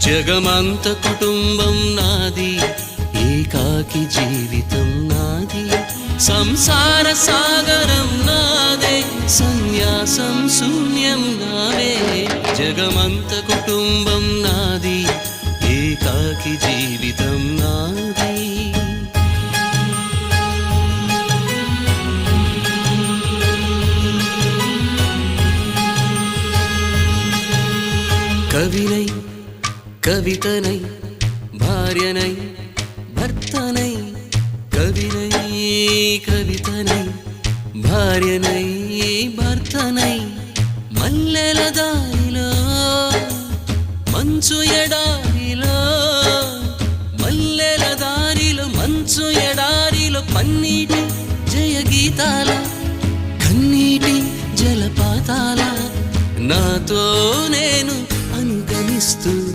జగమంత కుటుంబం నాది, ఏకాకి జీవితం నాది, సంసార సాగరం నాదే, సన్యాసం శూన్యం నావే. జగమంత కుటుంబం నాది, ఏకాకి జీవితం నాది. కవినై కవితనై భార్యనై భర్తనై, కవినై కవితనై భార్యనై భర్తనై, మల్లెల దారిలో మంచు ఎడారిలో, మల్లెల దారిలో మంచు ఎడారిలో, పన్నీటి జయగీతాల కన్నీటి జలపాతాల, నాతో నేను అనుగమిస్తూ